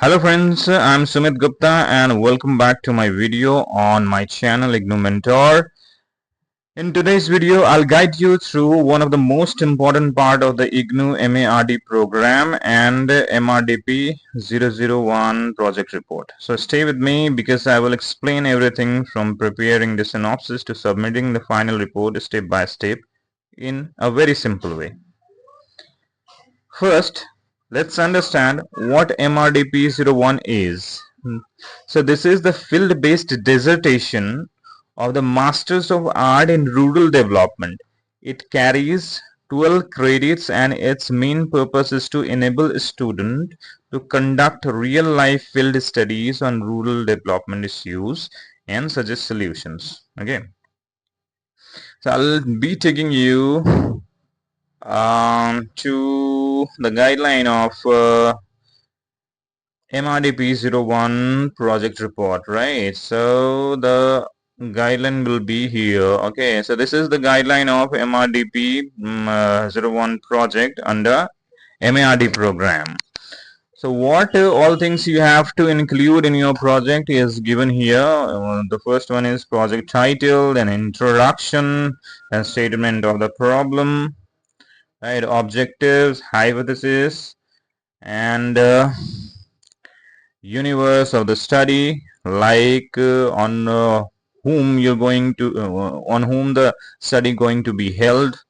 Hello friends, I'm Sumit Gupta and welcome back to my video on my channel IGNOU Mentor. In today's video, I'll guide you through one of the most important part of the IGNOU MARD program and MRDP-01 project report. So stay with me because I will explain everything from preparing the synopsis to submitting the final report step by step in a very simple way. First, let's understand what MRDP-01 is. So this is the field-based dissertation of the Masters of Art in Rural Development. It carries 12 credits and its main purpose is to enable a student to conduct real-life field studies on rural development issues and suggest solutions. Okay. So I'll be taking you to the guideline of MRDP-01 project report, right? So the guideline will be here. Okay, so this is the guideline of MRDP-01 project under MARD program. So what all things you have to include in your project is given here. The first one is project title, then introduction, and statement of the problem, right? Objectives, hypothesis, and universe of the study, like on whom you're going to on whom the study going to be held,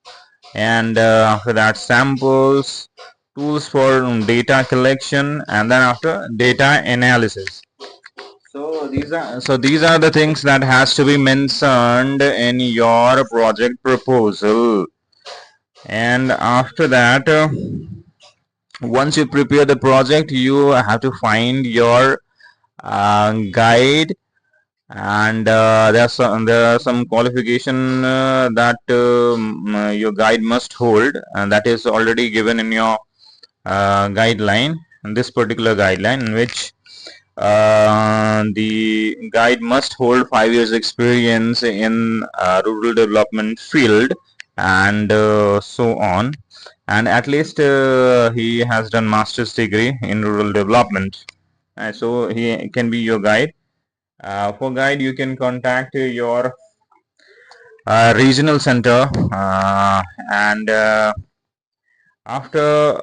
and after that samples, tools for data collection, and then after data analysis. So these are the things that has to be mentioned in your project proposal. And after that, once you prepare the project, you have to find your guide, and there are some qualification that your guide must hold, and that is already given in your guideline, in this particular guideline, in which the guide must hold 5 years experience in rural development field, and so on, and at least he has done master's degree in rural development. So he can be your guide. For guide, you can contact your regional center, and after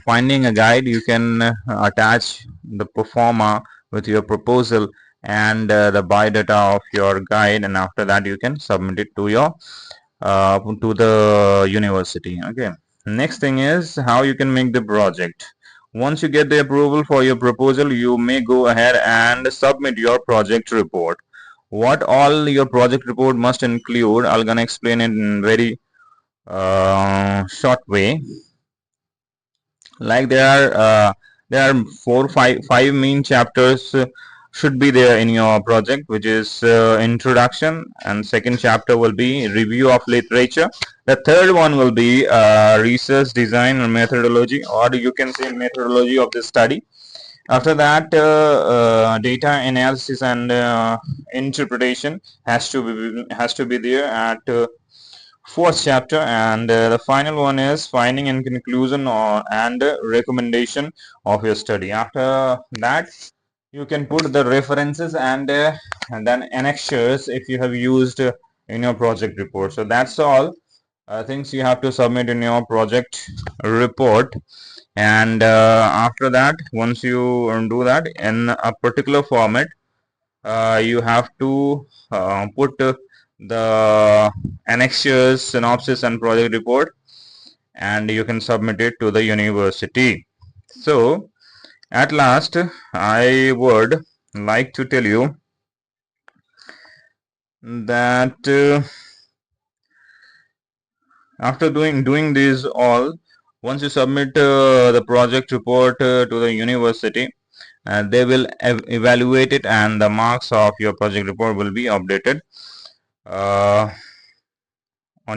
finding a guide, you can attach the performer with your proposal and the biodata of your guide, and after that you can submit it to your to the university. Okay. Next thing is how you can make the project. Once you get the approval for your proposal, you may go ahead and submit your project report. What all your project report must include, I'm gonna explain it in very short way. Like there are five main chapters should be there in your project, which is introduction, and second chapter will be review of literature. The third one will be research design or methodology, or you can say methodology of the study. After that, data analysis and interpretation has to be there at fourth chapter, and the final one is finding and conclusion and recommendation of your study. After that, you can put the references and then annexures if you have used in your project report. So that's all things you have to submit in your project report. And after that, once you do that in a particular format, you have to put the annexures, synopsis, and project report, and you can submit it to the university. So at last, I would like to tell you that after doing this all, once you submit the project report to the university, they will evaluate it, and the marks of your project report will be updated on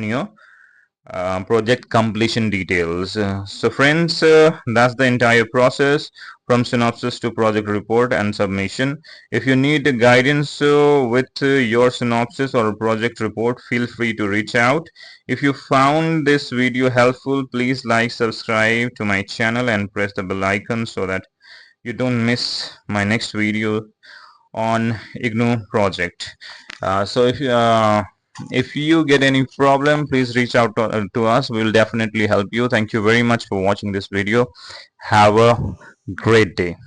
your project completion details. So friends, that's the entire process from synopsis to project report and submission. If you need guidance with your synopsis or project report, feel free to reach out. If you found this video helpful, please like, subscribe to my channel and press the bell icon so that you don't miss my next video on IGNOU project. So if you get any problem, please reach out to us. We will definitely help you. Thank you very much for watching this video. Have a great day.